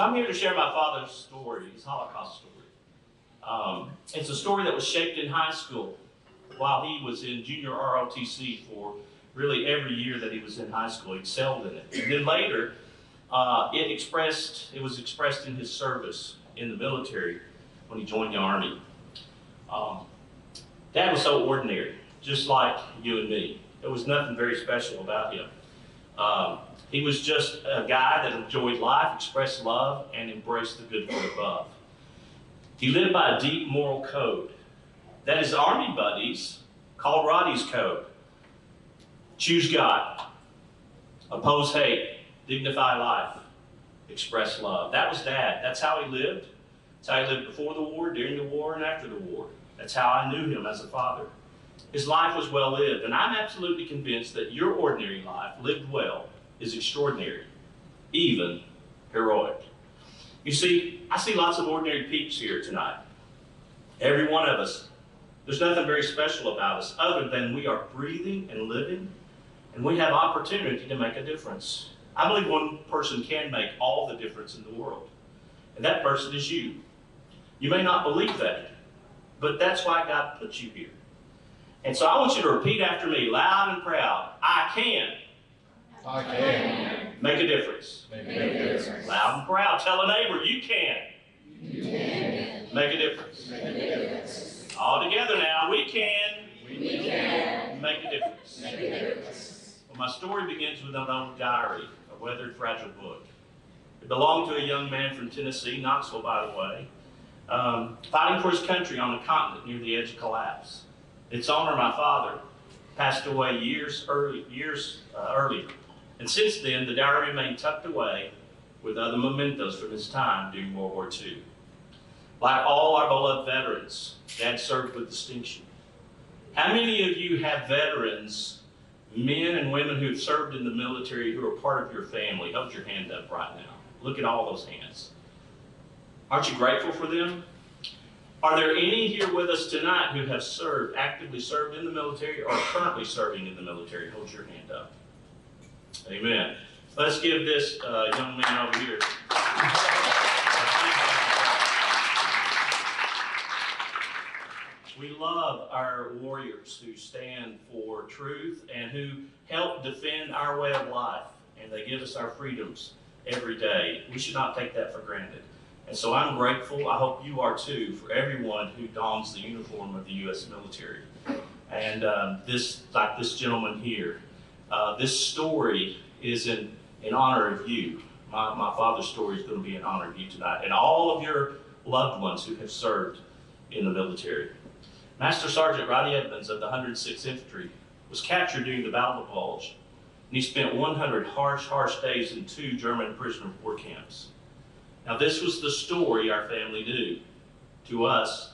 So I'm here to share my father's story, his Holocaust story. It's a story that was shaped in high school while he was in junior ROTC for really every year that he was in high school. He excelled in it. And then later, it was expressed in his service in the military when he joined the Army. Dad was so ordinary, just like you and me. There was nothing very special about him. He was just a guy that enjoyed life, expressed love, and embraced the good from above. He lived by a deep moral code that his Army buddies called Roddie's Code. Choose God, oppose hate, dignify life, express love. That was Dad. That's how he lived. That's how he lived before the war, during the war, and after the war. That's how I knew him as a father. His life was well lived, and I'm absolutely convinced that your ordinary life, lived well, is extraordinary, even heroic. You see, I see lots of ordinary peeps here tonight. Every one of us. There's nothing very special about us other than we are breathing and living, and we have opportunity to make a difference. I believe one person can make all the difference in the world, and that person is you. You may not believe that, but that's why God put you here. And so I want you to repeat after me, loud and proud. I can. I can. Make a difference. Make a difference. Loud and proud. Tell a neighbor, you can. You can. Make a difference. Make a difference. All together now, we can. We can. Make a difference. Make a difference. Well, my story begins with an old diary, a weathered, fragile book. It belonged to a young man from Tennessee, Knoxville, by the way, fighting for his country on a continent near the edge of collapse. Its owner, my father, passed away years earlier. And since then, the diary remained tucked away with other mementos from his time during World War II. Like all our beloved veterans, Dad served with distinction. How many of you have veterans, men and women who have served in the military who are part of your family? Hold your hand up right now. Look at all those hands. Aren't you grateful for them? Are there any here with us tonight who have actively served in the military or are currently serving in the military? Hold your hand up. Amen. Let's give this young man over here. We love our warriors who stand for truth and who help defend our way of life, and they give us our freedoms every day. We should not take that for granted. And so I'm grateful, I hope you are too, for everyone who dons the uniform of the U.S. military. And like this gentleman here, this story is in honor of you. My father's story is going to be in honor of you tonight, and all of your loved ones who have served in the military. Master Sergeant Roddie Edmonds of the 106th Infantry was captured during the Battle of the Bulge, and he spent 100 harsh days in 2 German prisoner of war camps. Now, this was the story our family knew. To us,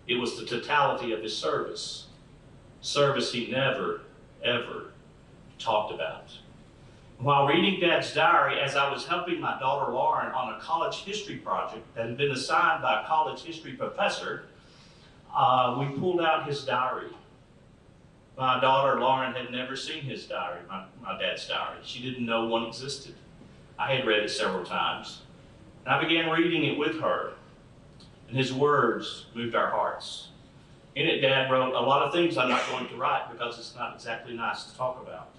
it was the totality of his service. Service he never, ever talked about. While reading Dad's diary, as I was helping my daughter Lauren on a college history project that had been assigned by a college history professor, we pulled out his diary. My daughter Lauren had never seen his diary, my dad's diary. She didn't know one existed. I had read it several times. And I began reading it with her, and his words moved our hearts. In it, Dad wrote a lot of things I'm not going to write because it's not exactly nice to talk about.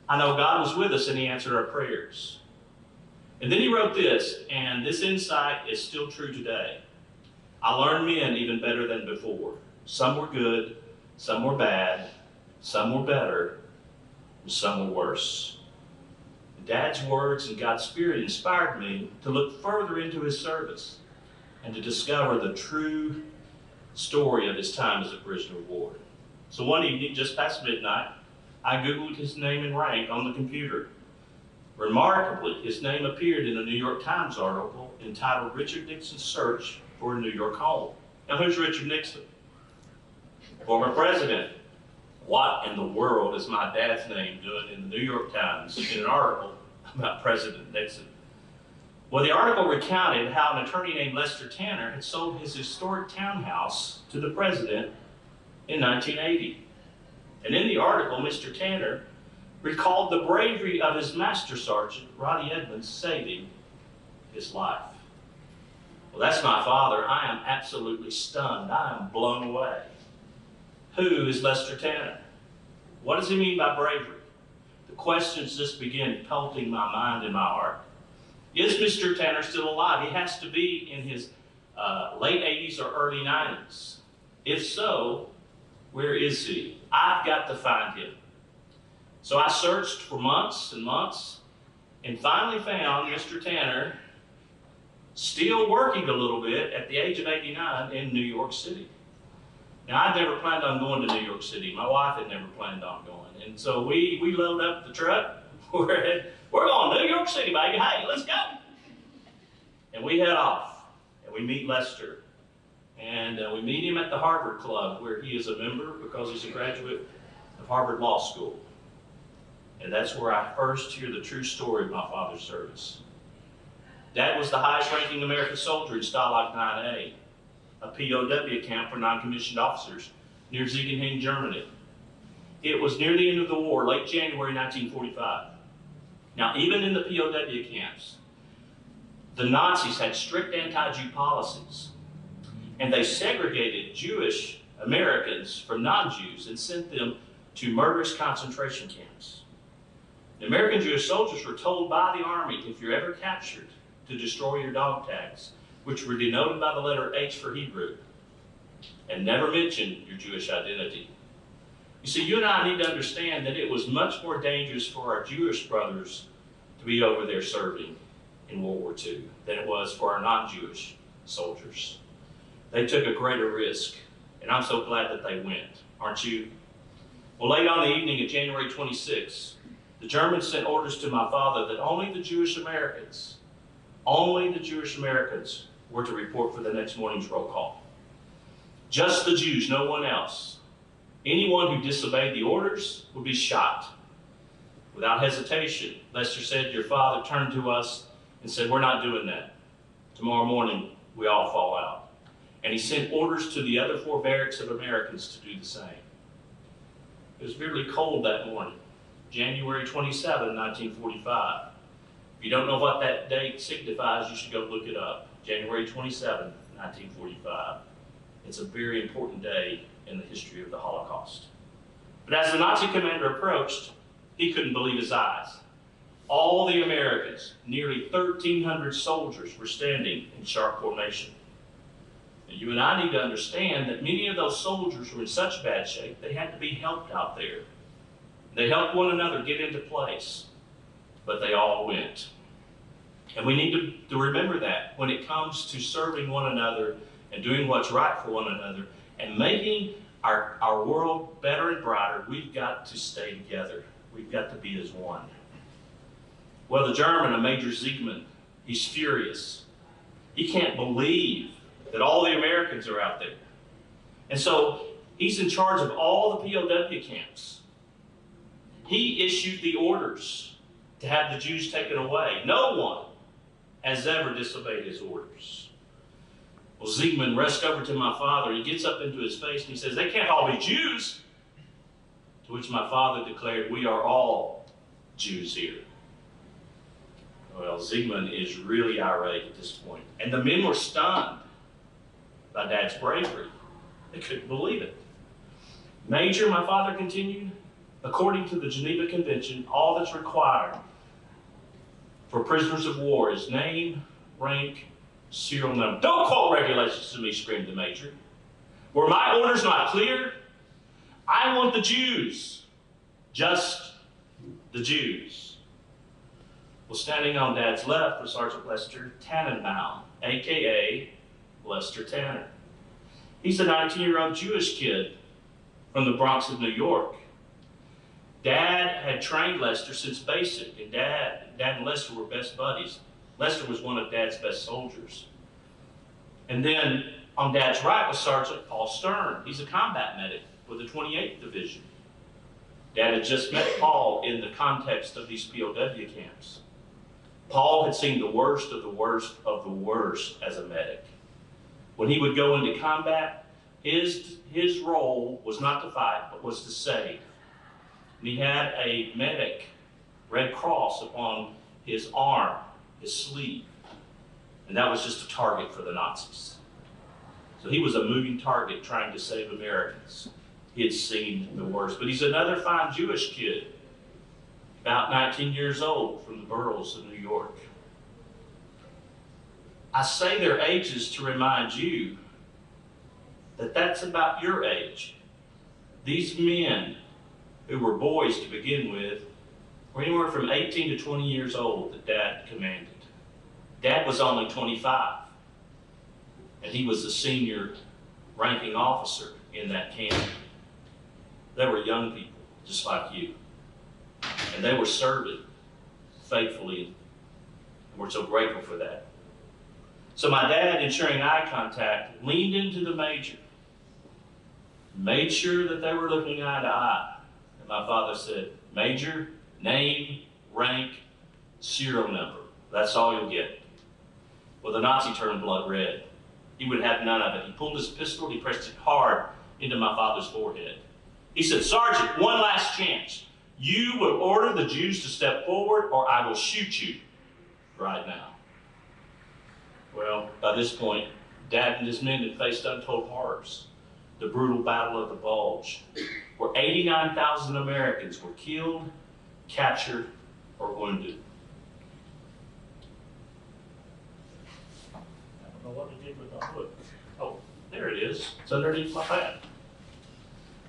I know God was with us and he answered our prayers. And then he wrote this, and this insight is still true today. I learned men even better than before. Some were good, some were bad, some were better, and some were worse. Dad's words and God's Spirit inspired me to look further into his service and to discover the true story of his time as a prisoner of war. So one evening, just past midnight, I Googled his name and rank on the computer. Remarkably, his name appeared in a New York Times article entitled Richard Nixon's Search for a New York Home. Now, who's Richard Nixon? Former president. What in the world is my dad's name doing in the New York Times in an article about President Nixon? Well, the article recounted how an attorney named Lester Tanner had sold his historic townhouse to the president in 1980. And in the article, Mr. Tanner recalled the bravery of his master sergeant, Roddie Edmonds, saving his his life. Well, that's my father. I am absolutely stunned. I am blown away. Who is Lester Tanner? What does he mean by bravery? The questions just begin pelting my mind and my heart. Is Mr. Tanner still alive? He has to be in his late 80s or early 90s. If so, where is he? I've got to find him. So I searched for months and months and finally found Mr. Tanner still working a little bit at the age of 89 in New York City. Now, I'd never planned on going to New York City. My wife had never planned on going. And so we load up the truck. We're going to New York City, baby. Hey, let's go. And we head off. And we meet Lester. And we meet him at the Harvard Club, where he is a member because he's a graduate of Harvard Law School. And that's where I first hear the true story of my father's service. Dad was the highest-ranking American soldier in Stalag 9A, a POW camp for non-commissioned officers near Ziegenhain, Germany. It was near the end of the war, late January 1945. Now, even in the POW camps, the Nazis had strict anti-Jew policies, and they segregated Jewish Americans from non-Jews and sent them to murderous concentration camps. The American Jewish soldiers were told by the Army, if you're ever captured, to destroy your dog tags, which were denoted by the letter H for Hebrew, and never mention your Jewish identity. You see, you and I need to understand that it was much more dangerous for our Jewish brothers to be over there serving in World War II than it was for our non-Jewish soldiers. They took a greater risk, and I'm so glad that they went, aren't you? Well, late on the evening of January 26, the Germans sent orders to my father that only the Jewish Americans were to report for the next morning's roll call. Just the Jews, no one else. Anyone who disobeyed the orders would be shot. Without hesitation, Lester said, your father turned to us and said, we're not doing that. Tomorrow morning, we all fall out. And he sent orders to the other 4 barracks of Americans to do the same. It was really cold that morning, January 27, 1945. If you don't know what that date signifies, you should go look it up. January 27, 1945. It's a very important day in the history of the Holocaust. But as the Nazi commander approached, he couldn't believe his eyes. All the Americans, nearly 1,300 soldiers, were standing in sharp formation. And you and I need to understand that many of those soldiers were in such bad shape, they had to be helped out there. They helped one another get into place, but they all went. And we need to remember that when it comes to serving one another and doing what's right for one another and making our world better and brighter, we've got to stay together. We've got to be as one. Well, the German, a Major Ziegman, he's furious. He can't believe that all the Americans are out there. And so he's in charge of all the POW camps. He issued the orders to have the Jews taken away. No one has ever disobeyed his orders. Well, Ziegman rushed over to my father. He gets up into his face and he says, they can't all be Jews. To which my father declared, we are all Jews here. Well, Ziegman is really irate at this point. And the men were stunned by Dad's bravery. They couldn't believe it. Major, my father continued, according to the Geneva Convention, all that's required for prisoners of war is name, rank, serial number. Don't quote regulations to me, screamed the Major. Were my orders not clear? I want the Jews. Just the Jews. Well, standing on Dad's left was Sergeant Lester Tannenbaum, a.k.a. Lester Tanner. He's a 19-year-old Jewish kid from the Bronx of New York. Dad had trained Lester since basic, and Dad and Lester were best buddies. Lester was one of Dad's best soldiers. And then on Dad's right was Sergeant Paul Stern. He's a combat medic with the 28th Division. Dad had just met Paul in the context of these POW camps. Paul had seen the worst of the worst of the worst as a medic. When he would go into combat, his role was not to fight, but was to save. And he had a medic Red Cross upon his arm, his sleeve. And that was just a target for the Nazis. So he was a moving target trying to save Americans. He had seen the worst. But he's another fine Jewish kid, about 19 years old, from the boroughs of New York. I say their ages to remind you that that's about your age. These men, who were boys to begin with, were anywhere from 18 to 20 years old that Dad commanded. Dad was only 25, and he was the senior ranking officer in that camp. They were young people, just like you. And they were serving faithfully, and we're so grateful for that. So my dad, ensuring eye contact, leaned into the major, made sure that they were looking eye to eye. And my father said, "Major, name, rank, serial number. That's all you'll get." Well, the Nazi turned blood red. He would have none of it. He pulled his pistol, he pressed it hard into my father's forehead. He said, "Sergeant, one last chance. You will order the Jews to step forward or I will shoot you right now." Well, by this point, Dad and his men had faced untold horrors. The brutal Battle of the Bulge, where 89,000 Americans were killed, captured, or wounded. I don't know what I did with my book. Oh, there it is. It's underneath my pad.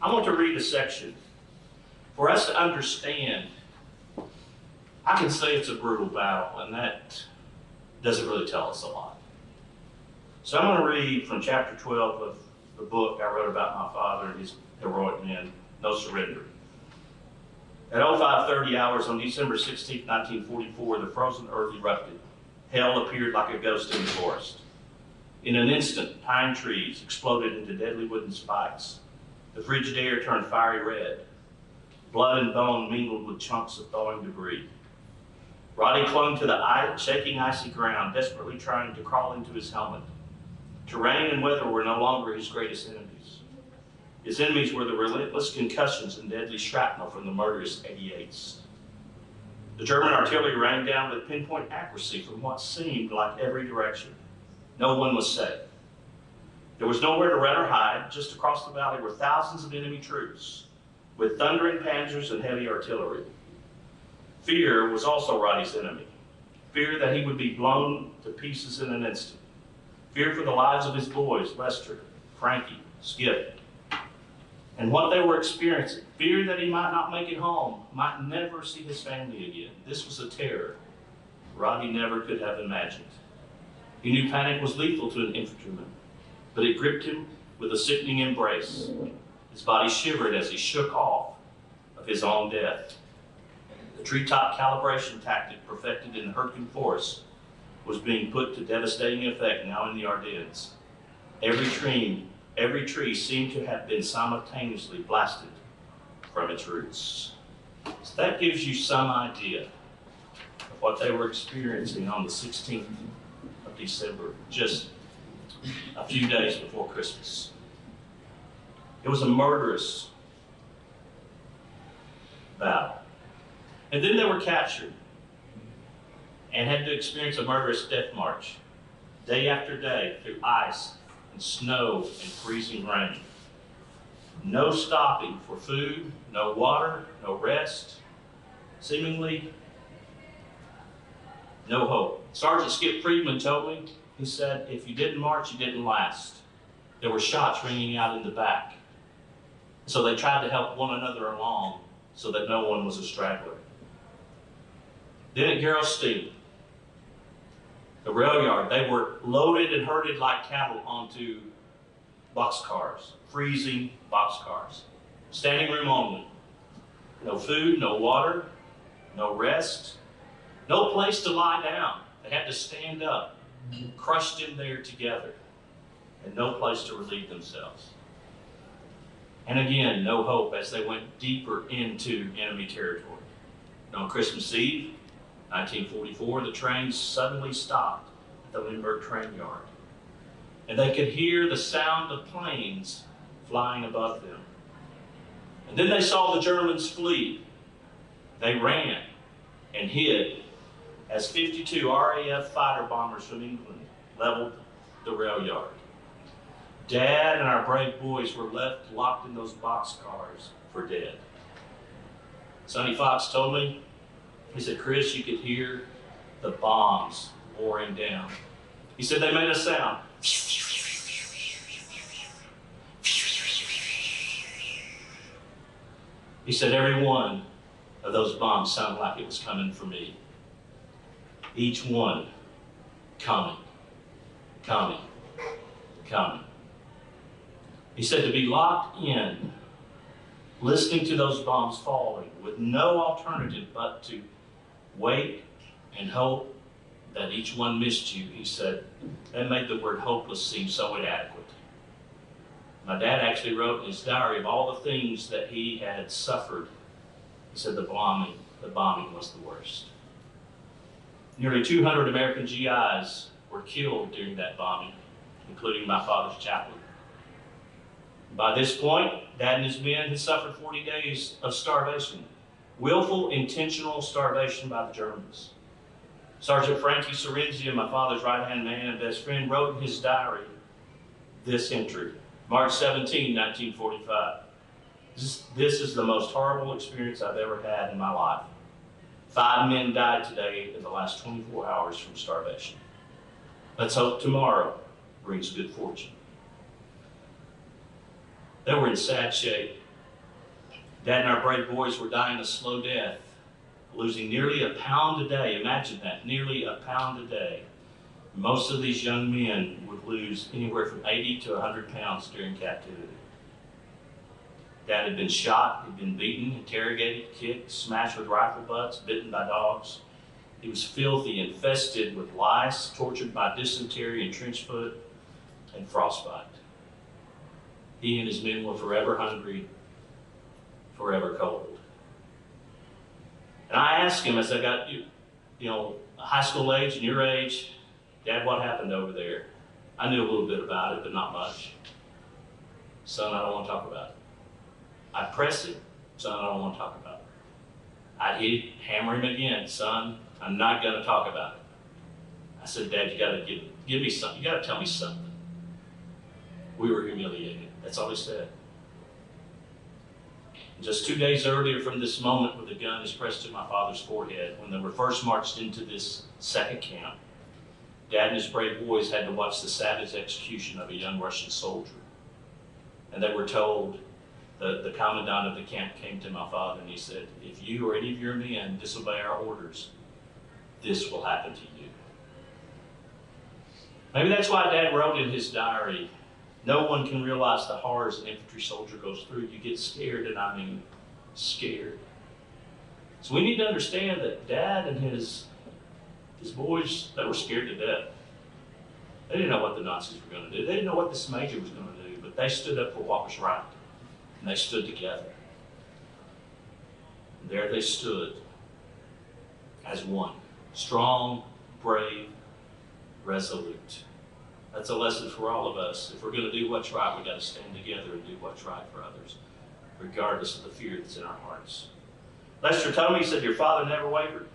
I want to read a section. For us to understand, I can say it's a brutal battle, and that doesn't really tell us a lot. So I'm going to read from chapter 12 of the book I wrote about my father and his heroic men, No Surrender. At 05:30 hours on December 16, 1944, the frozen earth erupted. Hell appeared like a ghost in the forest. In an instant, pine trees exploded into deadly wooden spikes. The frigid air turned fiery red. Blood and bone mingled with chunks of thawing debris. Roddie clung to the shaking icy ground, desperately trying to crawl into his helmet. Terrain and weather were no longer his greatest enemies. His enemies were the relentless concussions and deadly shrapnel from the murderous 88s. The German artillery rained down with pinpoint accuracy from what seemed like every direction. No one was safe. There was nowhere to run or hide. Just across the valley were thousands of enemy troops, with thundering panzers and heavy artillery. Fear was also Roddie's enemy. Fear that he would be blown to pieces in an instant. Fear for the lives of his boys, Lester, Frankie, Skip, and what they were experiencing. Fear that he might not make it home, might never see his family again. This was a terror Roddie never could have imagined. He knew panic was lethal to an infantryman, but it gripped him with a sickening embrace. His body shivered as he shook off of his own death. The treetop calibration tactic perfected in the Hurtgen Forest was being put to devastating effect now in the Ardennes. Every tree seemed to have been simultaneously blasted from its roots. So that gives you some idea of what they were experiencing on the 16th of December, just a few days before Christmas. It was a murderous battle. And then they were captured and had to experience a murderous death march, day after day, through ice and snow and freezing rain. No stopping for food, no water, no rest, seemingly no hope. Sergeant Skip Friedman told me, he said, if you didn't march, you didn't last. There were shots ringing out in the back. So they tried to help one another along so that no one was a straggler. Then at Gerolstein, the rail yard, they were loaded and herded like cattle onto boxcars, freezing boxcars. Standing room only. No food, no water, no rest, no place to lie down. They had to stand up, crushed in there together, and no place to relieve themselves. And again, no hope as they went deeper into enemy territory. And on Christmas Eve, 1944, the train suddenly stopped at the Lindbergh train yard. And they could hear the sound of planes flying above them. And then they saw the Germans flee. They ran and hid as 52 RAF fighter bombers from England leveled the rail yard. Dad and our brave boys were left locked in those boxcars for dead. Sonny Fox told me, he said, Chris, you could hear the bombs pouring down. He said they made a sound. He said every one of those bombs sounded like it was coming for me. Each one coming, coming, coming. He said to be locked in, listening to those bombs falling with no alternative but to wait and hope that each one missed you, he said, that made the word hopeless seem so inadequate. My dad actually wrote in his diary of all the things that he had suffered. He said the bombing was the worst. Nearly 200 American GIs were killed during that bombing, including my father's chaplain. By this point, Dad and his men had suffered 40 days of starvation, willful, intentional starvation by the Germans. Sergeant Frankie Sorrenzia, my father's right-hand man and best friend, wrote in his diary this entry, March 17, 1945. This is the most horrible experience I've ever had in my life. 5 men died today in the last 24 hours from starvation. Let's hope tomorrow brings good fortune. They were in sad shape. Dad and our brave boys were dying a slow death, losing nearly a pound a day. Imagine that, nearly a pound a day. Most of these young men would lose anywhere from 80 to 100 pounds during captivity. Dad had been shot, he'd been beaten, interrogated, kicked, smashed with rifle butts, bitten by dogs. He was filthy, infested with lice, tortured by dysentery and trench foot, and frostbite. He and his men were forever hungry, forever cold. And I asked him as I got, high school age and your age, Dad, what happened over there? I knew a little bit about it, but not much. Son, I don't want to talk about it. I'd press him, son, I don't want to talk about it. I'd hit him, hammer him again, son, I'm not going to talk about it. I said, Dad, you got to give me something. You got to tell me something. We were humiliated. That's all he said. Just 2 days earlier from this moment where the gun is pressed to my father's forehead, when they were first marched into this second camp, Dad and his brave boys had to watch the savage execution of a young Russian soldier. And they were told, the commandant of the camp came to my father and he said, if you or any of your men disobey our orders, this will happen to you. Maybe that's why Dad wrote in his diary, no one can realize the horrors an infantry soldier goes through. You get scared, and I mean scared. So we need to understand that Dad and his boys, they were scared to death. They didn't know what the Nazis were going to do. They didn't know what this major was going to do, but they stood up for what was right. And they stood together. And there they stood as one. Strong, brave, resolute. That's a lesson for all of us. If we're going to do what's right, we've got to stand together and do what's right for others, regardless of the fear that's in our hearts. Lester told me, he said, your father never wavered.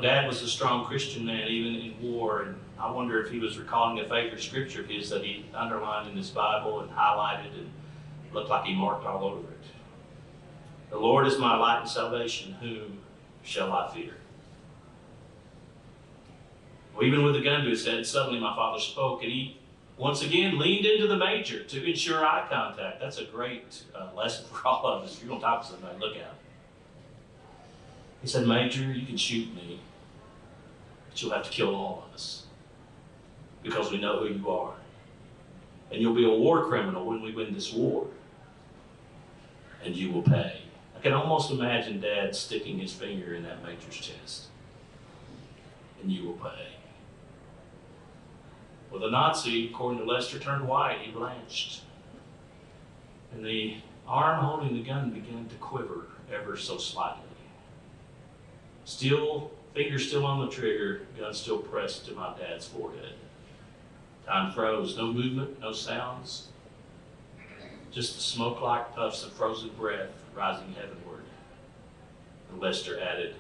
Dad was a strong Christian man, even in war, and I wonder if he was recalling a favorite scripture of his that he underlined in his Bible and highlighted and looked like he marked all over it. The Lord is my light and salvation, whom shall I fear? Well, even with the gun to his head, suddenly my father spoke, and he once again leaned into the major to ensure eye contact. That's a great lesson for all of us. If you're going to talk to somebody, look at him. He said, Major, you can shoot me, but you'll have to kill all of us because we know who you are. And you'll be a war criminal when we win this war, and you will pay. I can almost imagine Dad sticking his finger in that major's chest, and you will pay. Well, the Nazi, according to Lester, turned white. He blanched. And the arm holding the gun began to quiver ever so slightly. Fingers still on the trigger, gun still pressed to my dad's forehead. Time froze. No movement, no sounds. Just the smoke-like puffs of frozen breath rising heavenward. And Lester added,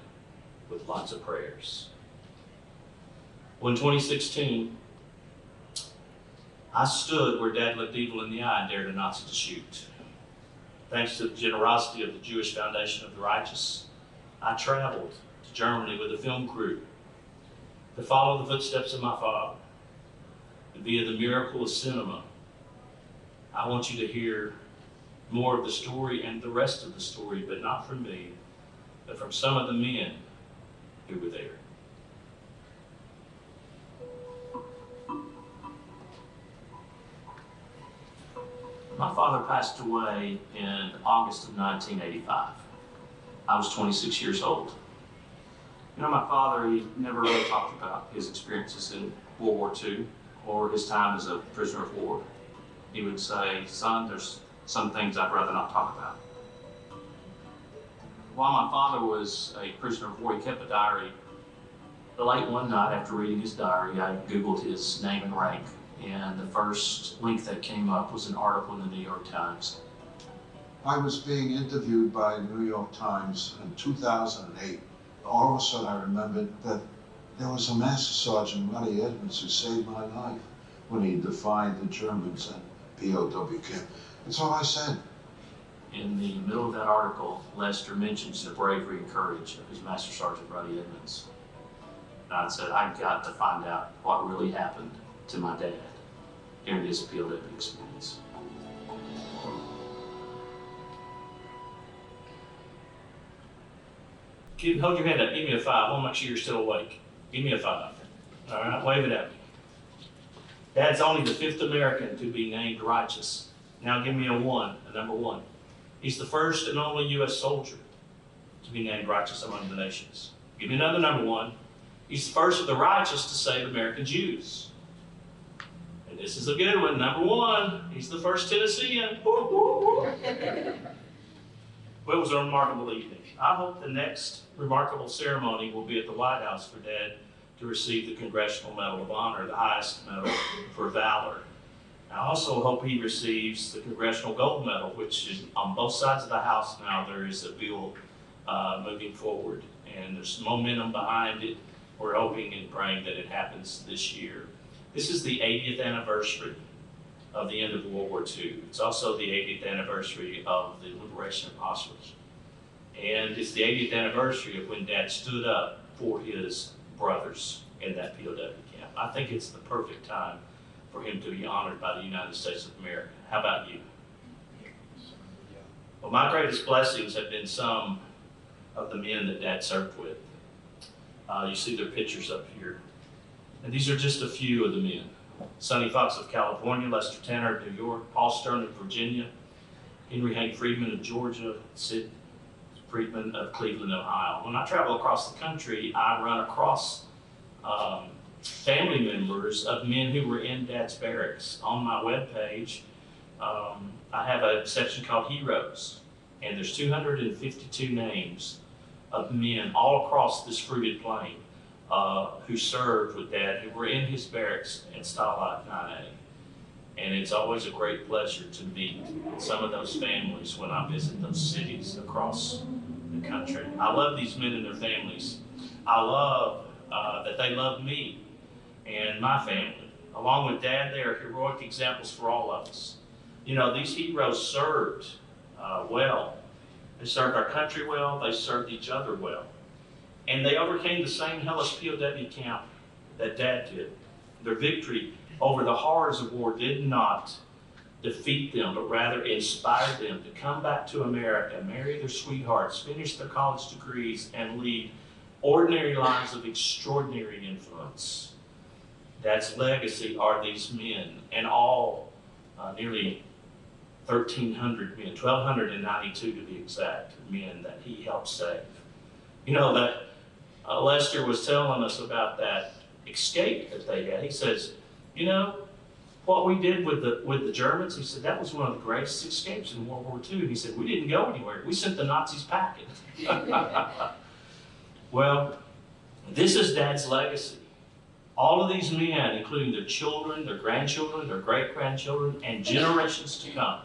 with lots of prayers. Well, in 2016, I stood where Dad looked evil in the eye and dared a Nazi to shoot. Thanks to the generosity of the Jewish Foundation of the Righteous, I traveled to Germany with a film crew to follow the footsteps of my father. And via the miracle of cinema, I want you to hear more of the story and the rest of the story, but not from me, but from some of the men who were there. My father passed away in August of 1985. I was 26 years old. You know, my father, he never really talked about his experiences in World War II or his time as a prisoner of war. He would say, son, there's some things I'd rather not talk about. While my father was a prisoner of war, he kept a diary. Late one night after reading his diary, I Googled his name and rank, and the first link that came up was an article in the New York Times. I was being interviewed by the New York Times in 2008. All of a sudden I remembered that there was a Master Sergeant, Roddie Edmonds, who saved my life when he defied the Germans in POW camp. That's all I said. In the middle of that article, Lester mentions the bravery and courage of his Master Sergeant, Roddie Edmonds. And I said, I've got to find out what really happened to my dad during his POW experience. Hold your hand up, give me a 5. I want to make sure you're still awake. Give me a 5. All right, wave it at me. Dad's only the 5th American to be named righteous. Now give me a 1, a number 1. He's the first and only U.S. soldier to be named righteous among the nations. Give me another number 1. He's the first of the righteous to save American Jews. And this is a good one, number 1. He's the first Tennessean. Well, it was a remarkable evening. I hope the next remarkable ceremony will be at the White House for Dad to receive the Congressional Medal of Honor, the highest medal for valor. I also hope he receives the Congressional Gold Medal, which is on both sides of the House now. There is a bill moving forward, and there's momentum behind it. We're hoping and praying that it happens this year. This is the 80th anniversary of the end of World War II. It's also the 80th anniversary of the liberation of Auschwitz. And it's the 80th anniversary of when Dad stood up for his brothers in that POW camp. I think it's the perfect time for him to be honored by the United States of America. How about you? Well, my greatest blessings have been some of the men that Dad served with. You see their pictures up here. And these are just a few of the men. Sonny Fox of California, Lester Tanner of New York, Paul Stern of Virginia, Henry Hank Friedman of Georgia, Sid Friedman of Cleveland, Ohio. When I travel across the country, I run across family members of men who were in Dad's barracks. On my webpage, I have a section called Heroes, and there's 252 names of men all across this fruited plain who served with Dad, who were in his barracks at Stalag 9A. And it's always a great pleasure to meet some of those families when I visit those cities across the country. I love these men and their families. I love that they love me and my family. Along with Dad, they are heroic examples for all of us. You know, these heroes served well. They served our country well, they served each other well. And they overcame the same hellish POW camp that Dad did. Their victory over the horrors of war did not defeat them, but rather inspired them to come back to America, marry their sweethearts, finish their college degrees, and lead ordinary lives of extraordinary influence. Dad's legacy are these men, and all nearly 1,300 men, 1,292 to be exact, men that he helped save. You know, that Lester was telling us about that escape that they had. He says, you know, what we did with the Germans, he said, that was one of the greatest escapes in World War II. He said, we didn't go anywhere. We sent the Nazis packing. Well, this is Dad's legacy. All of these men, including their children, their grandchildren, their great-grandchildren, and generations to come.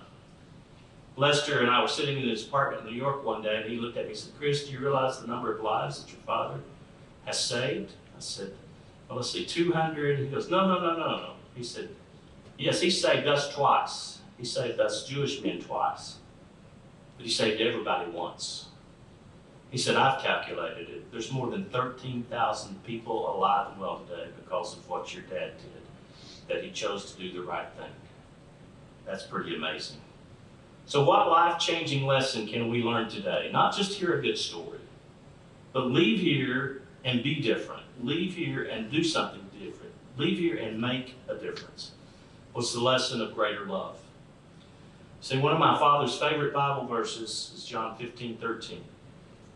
Lester and I were sitting in his apartment in New York one day, and he looked at me and said, Chris, do you realize the number of lives that your father has saved? I said, well, let's see, 200. He goes, no. He said, yes, he saved us twice. He saved us Jewish men twice. But he saved everybody once. He said, I've calculated it. There's more than 13,000 people alive and well today because of what your dad did, that he chose to do the right thing. That's pretty amazing. So what life-changing lesson can we learn today? Not just hear a good story, but leave here and be different. Leave here and do something different. Leave here and make a difference. What's the lesson of greater love? See, one of my father's favorite Bible verses is John 15:13.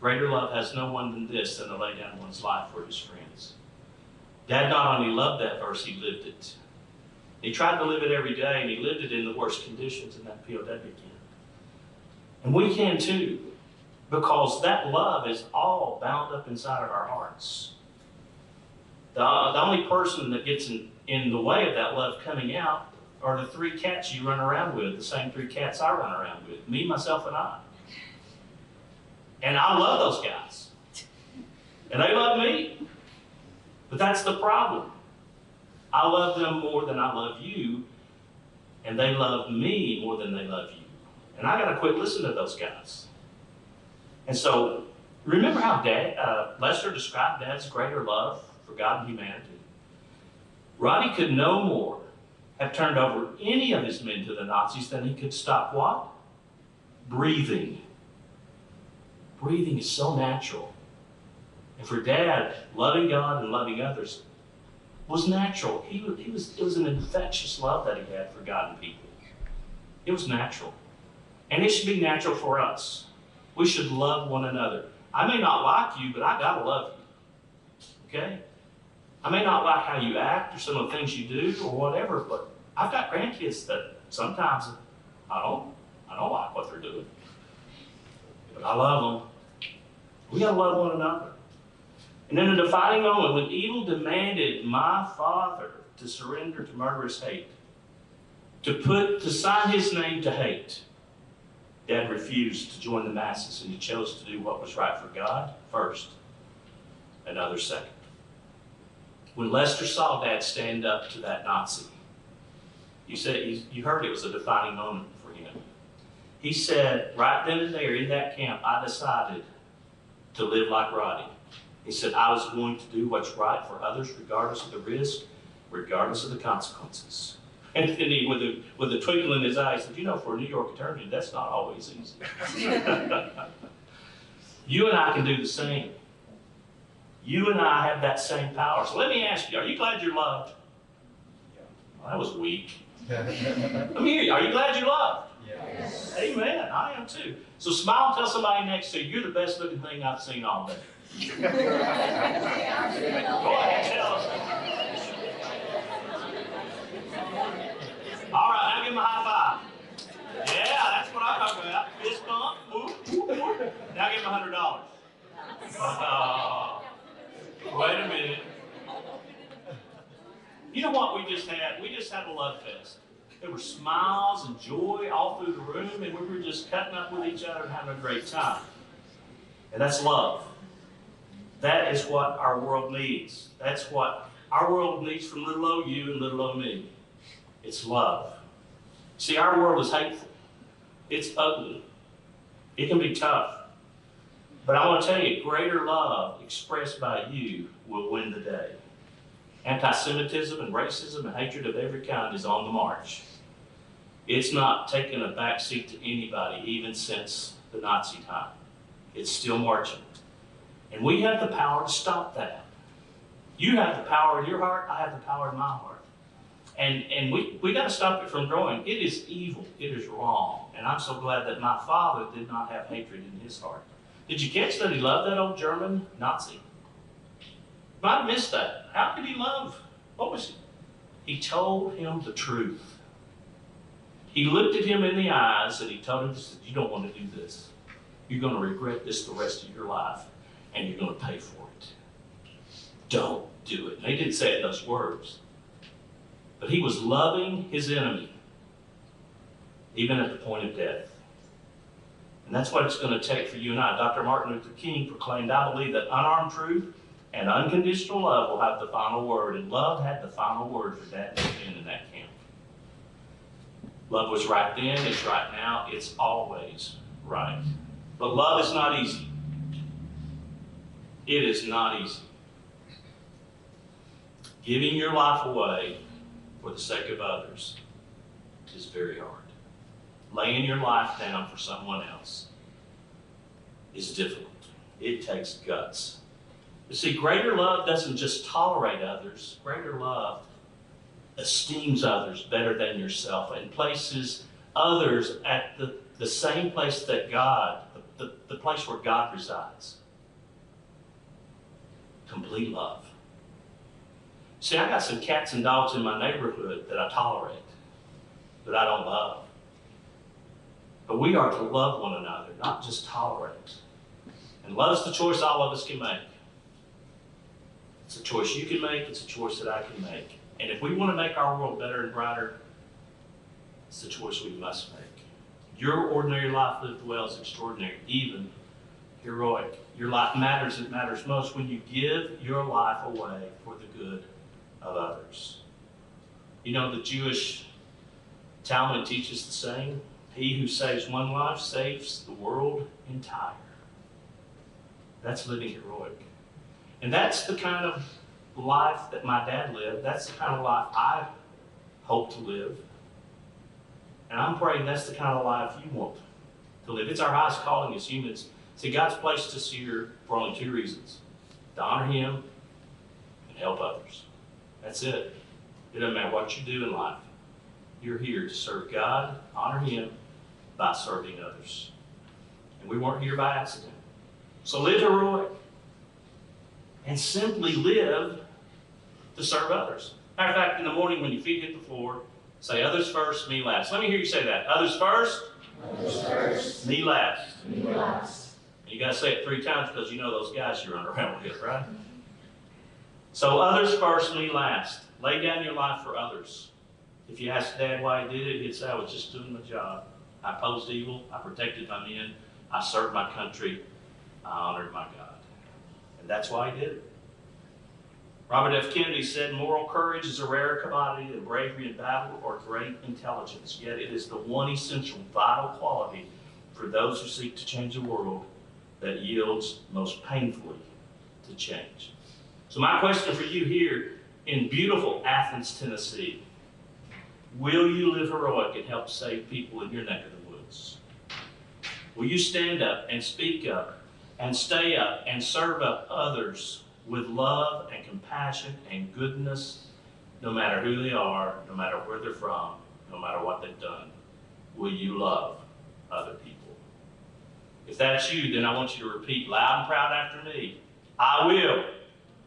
Greater love has no one than this, than to lay down one's life for his friends. Dad not only loved that verse, he lived it. He tried to live it every day, and he lived it in the worst conditions in that POW camp. And we can too, because that love is all bound up inside of our hearts. The only person that gets in the way of that love coming out are the three cats you run around with, the same three cats I run around with, me, myself, and I. And I love those guys. And they love me. But that's the problem. I love them more than I love you, and they love me more than they love you. And I gotta quit listening to those guys. And so, remember how Lester described Dad's greater love for God and humanity? Roddie could no more have turned over any of his men to the Nazis than he could stop what? Breathing. Breathing is so natural. And for Dad, loving God and loving others was natural. It was an infectious love that he had for God and people. It was natural. And it should be natural for us. We should love one another. I may not like you, but I gotta love you. Okay? I may not like how you act or some of the things you do or whatever, but I've got grandkids that sometimes I don't like what they're doing. But I love them. We gotta love one another. And in a defining moment, when evil demanded my father to surrender to murderous hate, to sign his name to hate, Dad refused to join the masses, and he chose to do what was right for God first and others second. When Lester saw Dad stand up to that Nazi, you heard it was a defining moment for him. He said, right then and there in that camp, I decided to live like Roddie. He said, I was going to do what's right for others, regardless of the risk, regardless of the consequences. And then he, with a twinkle in his eye, said, you know, for a New York attorney, that's not always easy. You and I can do the same. You and I have that same power. So let me ask you, are you glad you're loved? Well, that was weak. Let me hear you. Are you glad you're loved? Yes. Amen. I am too. So smile and tell somebody next to you, you're the best looking thing I've seen all day. Go ahead, tell us. All right, now give him a high five. Yeah, that's what I'm talking about. Fist bump. Now give him $100. Wait a minute. You know what we just had? We just had a love fest. There were smiles and joy all through the room, and we were just cutting up with each other and having a great time. And that's love. That is what our world needs. That's what our world needs from little old you and little old me. It's love. See, our world is hateful. It's ugly. It can be tough. But I want to tell you, greater love expressed by you will win the day. Anti-Semitism and racism and hatred of every kind is on the march. It's not taken a backseat to anybody, even since the Nazi time. It's still marching. And we have the power to stop that. You have the power in your heart, I have the power in my heart. And we got to stop it from growing. It is evil, it is wrong. And I'm so glad that my father did not have hatred in his heart. Did you catch that he loved that old German Nazi? Might have missed that. How could he love? What was it? He told him the truth. He looked at him in the eyes and he told him, you don't want to do this. You're going to regret this the rest of your life, and you're going to pay for it. Don't do it. And he didn't say it in those words. But he was loving his enemy, even at the point of death. And that's what it's going to take for you and I. Dr. Martin Luther King proclaimed, I believe that unarmed truth And unconditional love will have the final word. And love had the final word for that man in that camp. Love was right then, it's right now, it's always right. But love is not easy. It is not easy. Giving your life away for the sake of others is very hard. Laying your life down for someone else is difficult. It takes guts. You see, greater love doesn't just tolerate others. Greater love esteems others better than yourself and places others at the same place that God, the place where God resides. Complete love. See, I got some cats and dogs in my neighborhood that I tolerate, that I don't love. But we are to love one another, not just tolerate. And love is the choice all of us can make. It's a choice you can make, it's a choice that I can make. And if we want to make our world better and brighter, it's the choice we must make. Your ordinary life lived well is extraordinary, even heroic. Your life matters. It matters most when you give your life away for the good of others. You know, the Jewish Talmud teaches the saying, he who saves one life saves the world entire. That's living heroic. And that's the kind of life that my dad lived. That's the kind of life I hope to live. And I'm praying that's the kind of life you want to live. It's our highest calling as humans. See, God's placed us here for only two reasons: to honor Him and help others. That's it. It doesn't matter what you do in life. You're here to serve God, honor Him by serving others. And we weren't here by accident. So live heroic and simply live to serve others. Matter of fact, in the morning when your feet hit the floor, say, others first, me last. Let me hear you say that. Others first, me last. Me last. And you got to say it 3 times because you know those guys you run around with, right? So others first, me last. Lay down your life for others. If you ask Dad why he did it, he'd say, I was just doing my job. I opposed evil. I protected my men. I served my country. I honored my God. And that's why he did it. Robert F. Kennedy said, moral courage is a rare commodity, and bravery in battle or great intelligence. Yet it is the one essential, vital quality for those who seek to change the world that yields most painfully to change. So my question for you here in beautiful Athens, Tennessee, will you live heroic and help save people in your neck of the woods? Will you stand up and speak up and stay up and serve up others with love and compassion and goodness, no matter who they are, no matter where they're from, no matter what they've done? Will you love other people? If that's you, then I want you to repeat loud and proud after me. I will.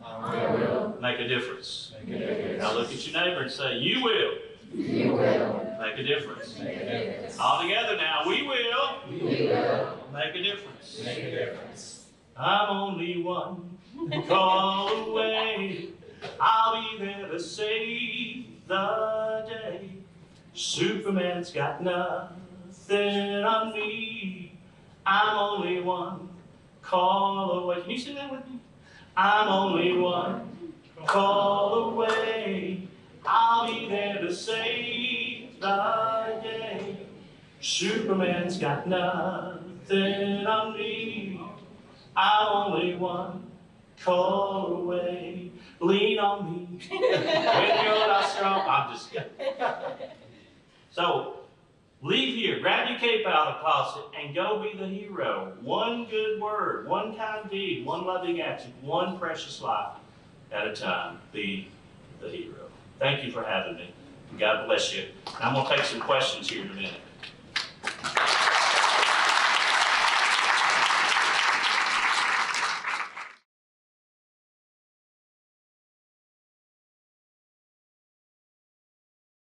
I will. Make a difference. Make a difference. Now look at your neighbor and say, you will. You will. Make a difference. Make a difference. All together now, we will. We will. Make a difference. Make a difference. I'm only one call away. I'll be there to save the day. Superman's got nothing on me. I'm only one call away. Can you sing that with me? I'm only one call away. I'll be there to save the day. Superman's got nothing on me. I'm only one call away. Lean on me when you're not strong. I'm just kidding. So, leave here, grab your cape out of the closet, and go be the hero. One good word, one kind deed, one loving action, one precious life at a time. Be the hero. Thank you for having me. God bless you. I'm going to take some questions here in a minute.